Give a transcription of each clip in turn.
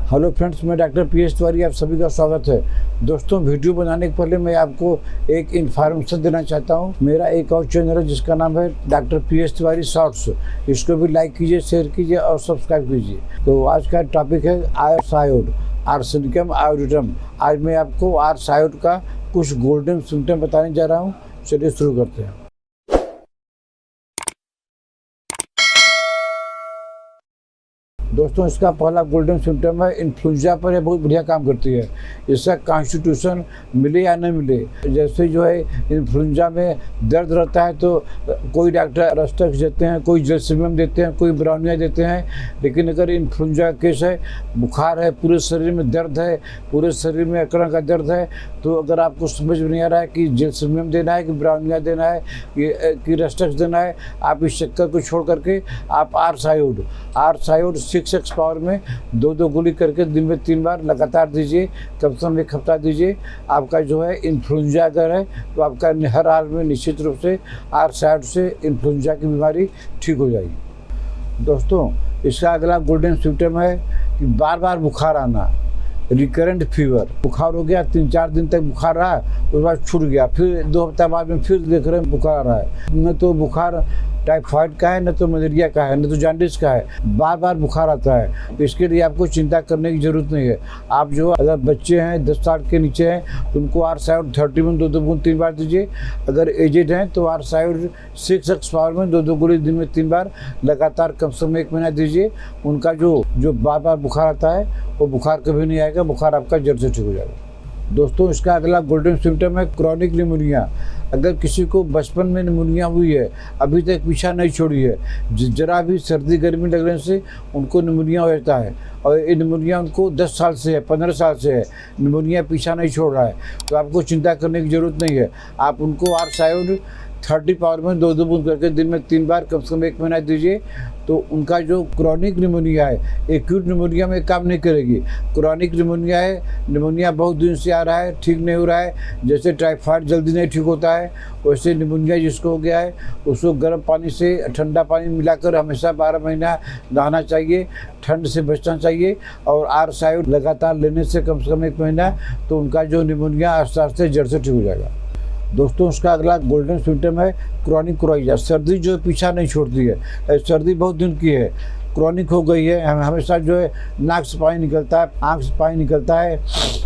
Hello friends, मैं doctor P S Tiwari, आप सभी का स्वागत है। दोस्तों, वीडियो बनाने के पहले मैं आपको एक इन्फॉर्मेशन देना चाहता हूं। मेरा एक और चैनल है जिसका नाम है doctor P S Tiwari shorts. इसको भी लाइक कीजिए, शेयर कीजिए और सब्सक्राइब कीजिए। तो आज का टॉपिक है आर्सायोड, आर्सेनिकम आयोडेटम। आज मैं आपको आर्सायोड का कुछ गोल्डन सिम्टम बताने जा रहा हूँ। चलिए शुरू करते हैं। दोस्तों, इसका पहला गोल्डन सिम्टम है इन्फ्लुएंजा पर। यह बहुत बढ़िया काम करती है। इसका कॉन्स्टिट्यूशन मिले या न मिले, जैसे जो है इन्फ्लुएंजा में दर्द रहता है तो कोई डॉक्टर रस्टक्स देते हैं, कोई जेल्सिमियम देते हैं, कोई ब्राउनिया देते हैं। लेकिन अगर इन्फ्लुएंजा का केस है, बुखार है, पूरे शरीर में दर्द है, पूरे शरीर में अकड़न का दर्द है, तो अगर आपको समझ में नहीं आ रहा है कि जेल्सिमियम देना है कि ब्राउनिया देना है कि रस्टक्स देना है, आप इस चक्कर को छोड़ करके आप आर्सायोड 6x पावर में 2 गोली करके दिन में 3 बार लगातार दीजिए। कम से कम 1 हफ्ता दीजिए। आपका जो है इन्फ्लुएंजा अगर है तो आपका हर हाल में निश्चित रूप से आर्सायोड से इन्फ्लुएंजा की बीमारी ठीक हो जाएगी। दोस्तों, इसका अगला गोल्डन सिम्टम है कि बार बार बुखार आना, रिकरेंट फीवर। बुखार हो गया, 3-4 दिन तक बुखार रहा, उसके बाद छूट गया, फिर 2 हफ्ता बाद में फिर देख रहे हैं बुखार आ रहा है। न तो बुखार टाइफाइड का है, न तो मलेरिया का है, न तो जॉन्डिस का है, बार बार बुखार आता है। तो इसके लिए आपको चिंता करने की ज़रूरत नहीं है। आप जो अगर बच्चे हैं 10 साल के नीचे हैं तो उनको आर्सायोड 30 में 2 बूंद 3 बार दीजिए। अगर एजेड हैं तो आर्सायोड 6x पावर में 2 गोली दिन में 3 बार लगातार कम से कम 1 महीना दीजिए। उनका जो बार बार बुखार आता है वो बुखार कभी नहीं आएगा, बुखार आपका जड़ से ठीक हो जाएगा। दोस्तों, इसका अगला गोल्डन सिम्टम है क्रॉनिक निमोनिया। अगर किसी को बचपन में निमोनिया हुई है, अभी तक पीछा नहीं छोड़ी है, जरा भी सर्दी गर्मी लगने से उनको निमोनिया हो जाता है और ये निमोनिया उनको 10 साल से है, 15 साल से है, निमोनिया पीछा नहीं छोड़ रहा है, तो आपको चिंता करने की ज़रूरत नहीं है। आप उनको आर्सायोड 30 पावर में 2 बूंद करके दिन में 3 बार कम से कम 1 महीना दीजिए। तो उनका जो क्रॉनिक निमोनिया है, एक्यूट निमोनिया में काम नहीं करेगी। क्रॉनिक निमोनिया है, निमोनिया बहुत दिन से आ रहा है, ठीक नहीं हो रहा है। जैसे टाइफाइड जल्दी नहीं ठीक होता है, वैसे निमोनिया जिसको हो गया है उसको गर्म पानी से ठंडा पानी मिलाकर हमेशा 12 महीना नहाना चाहिए, ठंड से बचना चाहिए। और आर्सायोड लगातार लेने से कम 1 महीना, तो उनका जो निमोनिया आस्ते आस्ते जड़ से ठीक हो जाएगा। दोस्तों, उसका अगला गोल्डन सिम्टम है क्रॉनिक कोराइजा। सर्दी जो पीछा नहीं छोड़ती है, सर्दी बहुत दिन की है, क्रॉनिक हो गई है, हमेशा जो है नाक से पानी निकलता है, आँख से पानी निकलता है,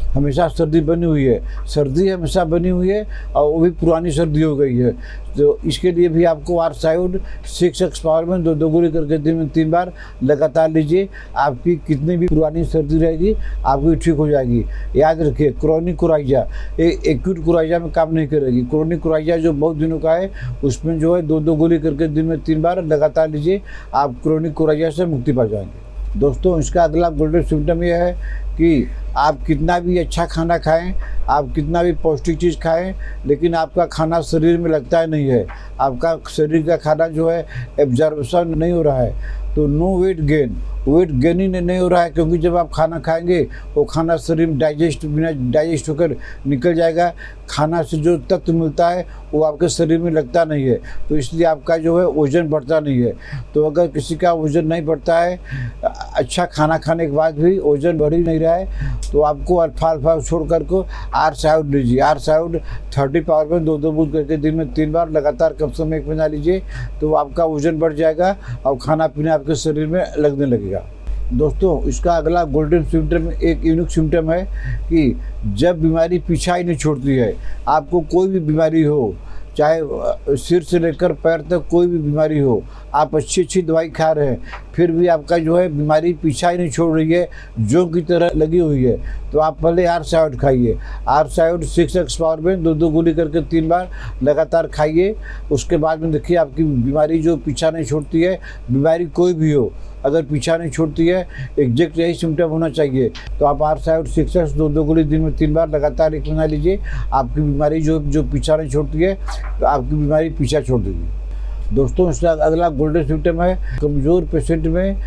हमेशा सर्दी बनी हुई है, सर्दी हमेशा बनी हुई है और वो भी पुरानी सर्दी हो गई है। तो इसके लिए भी आपको आर्सायोड 6x पावर में 2 गोली करके दिन में 3 बार लगातार लीजिए। आपकी कितनी भी पुरानी सर्दी रहेगी आपकी ठीक हो जाएगी। याद रखिए, क्रॉनिक कोराइजा एक्यूट कोराइजा में काम नहीं करेगी। क्रॉनिक कोराइजा जो बहुत दिनों का है उसमें जो है 2 गोली करके दिन में 3 बार लगातार लीजिए, आप क्रॉनिक कोराइजा से मुक्ति पा जाएंगे। दोस्तों, इसका अगला गोल्डन सिम्टम यह है कि आप कितना भी अच्छा खाना खाएं, आप कितना भी पौष्टिक चीज़ खाएं, लेकिन आपका खाना शरीर में लगता नहीं है, आपका शरीर का खाना जो है एब्जॉर्प्शन नहीं हो रहा है, तो नो वेट गेन ही नहीं हो रहा है। क्योंकि जब आप खाना खाएंगे वो खाना शरीर में डाइजेस्ट होकर निकल जाएगा। खाना से जो तत्व मिलता है वो आपके शरीर में लगता नहीं है, तो इसलिए आपका जो है वज़न बढ़ता नहीं है। तो अगर किसी का वज़न नहीं बढ़ता है, अच्छा खाना खाने के बाद भी वज़न बढ़ ही नहीं रहा है, तो आपको अल्फा छोड़ करके आर्सायोड लीजिए। आर्सायोड 30 पावर में 2 बूंद करके दिन में 3 बार लगातार कम से कम 1 महीना लीजिए, तो आपका वज़न बढ़ जाएगा और खाना पीना आपके शरीर में लगने लगेगा। दोस्तों, इसका अगला गोल्डन सिम्टम एक यूनिक सिम्टम है कि जब बीमारी पीछा ही नहीं छोड़ती है, आपको कोई भी बीमारी हो, चाहे सिर से लेकर पैर तक कोई भी बीमारी हो, आप अच्छी दवाई खा रहे हैं, फिर भी आपका जो है बीमारी पीछा ही नहीं छोड़ रही है, जो की तरह लगी हुई है, तो आप पहले आर्सायोड खाइए। आर्सायोड 6x पावर में 2 गोली करके 3 बार लगातार खाइए। उसके बाद में देखिए आपकी बीमारी जो पीछा नहीं छोड़ती है, बीमारी कोई भी हो अगर पीछा नहीं छोड़ती है, एग्जैक्ट यही सिम्टम होना चाहिए, तो आप आर्सायोड 6x 2 गोली दिन में 3 बार लगातार 1 महीना लीजिए। आपकी बीमारी जो पीछा नहीं छोड़ती है, तो आपकी बीमारी पीछा छोड़ देगी। दोस्तों, इसका अगला गोल्डन सिम्टम है कमज़ोर पेशेंट में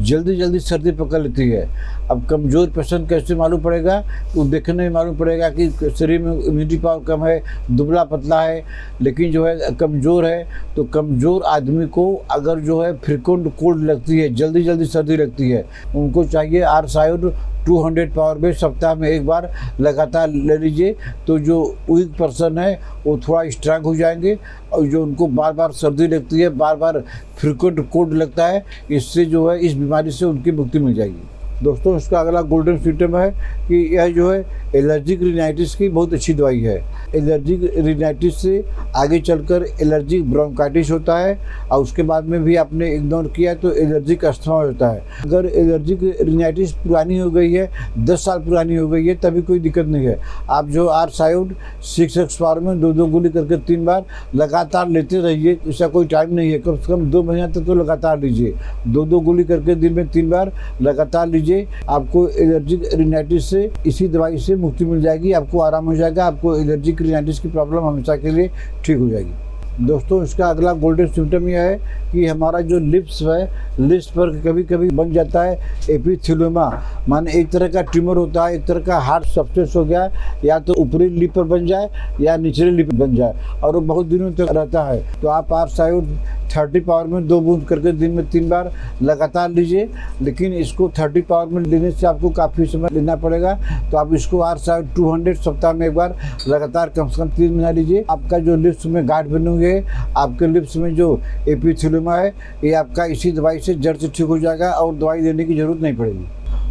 जल्दी सर्दी पकड़ लेती है। अब कमज़ोर पेशेंट कैसे मालूम पड़ेगा? तो देखने में मालूम पड़ेगा कि शरीर में इम्यूनिटी पावर कम है, दुबला पतला है, लेकिन जो है कमज़ोर है। तो कमज़ोर आदमी को अगर जो है फ्रिक्वेंट कोल्ड लगती है, जल्दी जल्दी सर्दी लगती है, उनको चाहिए आर्स आयोड 200 पावर में सप्ताह में एक बार लगातार ले लीजिए। तो जो वीक पर्सन है वो थोड़ा स्ट्रांग हो जाएंगे, और जो उनको बार बार सर्दी लगती है, बार बार फ्रिक्वेंट कोल्ड लगता है, इससे जो है इस बीमारी से उनकी मुक्ति मिल जाएगी। दोस्तों, इसका अगला गोल्डन सिम्टम है कि यह जो है एलर्जिक रिनाइटिस की बहुत अच्छी दवाई है। एलर्जिक रिनाइटिस से आगे चलकर एलर्जिक ब्रोंकाइटिस होता है, और उसके बाद में भी आपने इग्नोर किया तो एलर्जिक अस्थमा होता है। अगर एलर्जिक रिनाइटिस पुरानी हो गई है, 10 साल पुरानी हो गई है, तभी कोई दिक्कत नहीं है। आप जो आर्स आयोड 6x पावर में 2-2 गोली करके 3 बार लगातार लेते रहिए। इसका कोई टाइम नहीं है, कम से कम 2 महीना तक तो लगातार लीजिए। 2-2 गोली करके दिन में 3 बार लगातार लीजिए। आपको एलर्जिक रिनाइटिस से इसी दवाई से मुक्ति मिल जाएगी, आपको आराम हो जाएगा, आपको एलर्जिक रिनाइटिस की प्रॉब्लम हमेशा के लिए ठीक हो जाएगी। दोस्तों, इसका अगला गोल्डन सिम्टम यह है कि हमारा जो लिप्स है, लिप्स पर कभी कभी बन जाता है एपिथेलियोमा, माने एक तरह का ट्यूमर होता है, एक तरह का हार्ड सब्सटेंस हो गया, या तो ऊपरी लिप पर बन जाए या निचले लिप पर बन जाए, और वो बहुत दिनों तक रहता है। तो आप आर्स आयोड 30 पावर में 2 बूंद करके दिन में 3 बार लगातार लीजिए। लेकिन इसको 30 पावर में लेने से आपको काफ़ी समय लेना पड़ेगा, तो आप इसको आर्स आयोड 200 सप्ताह में एक बार लगातार कम से कम 3 महीना लीजिए। आपका जो लिप्स में गांठ बने हुए है, आपके लिप्स में जो एपिथेलियोमा है, ये आपका इसी दवाई से जड़ से ठीक हो जाएगा, और दवाई देने की ज़रूरत नहीं पड़ेगी।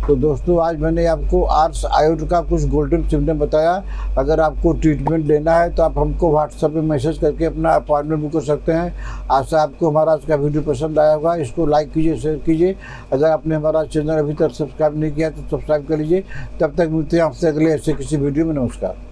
तो दोस्तों, आज मैंने आपको आर्स आयोड का कुछ गोल्डन सिम्टम बताया। अगर आपको ट्रीटमेंट लेना है तो आप हमको व्हाट्सएप पे मैसेज करके अपना अपॉइंटमेंट बुक कर सकते हैं। आशा आपको हमारा आज का वीडियो पसंद आया होगा। इसको लाइक कीजिए, शेयर कीजिए। अगर आपने हमारा चैनल अभी तक सब्सक्राइब नहीं किया तो सब्सक्राइब कर लीजिए। तब तक मिलते हैं आपसे अगले ऐसे किसी वीडियो में। नमस्कार।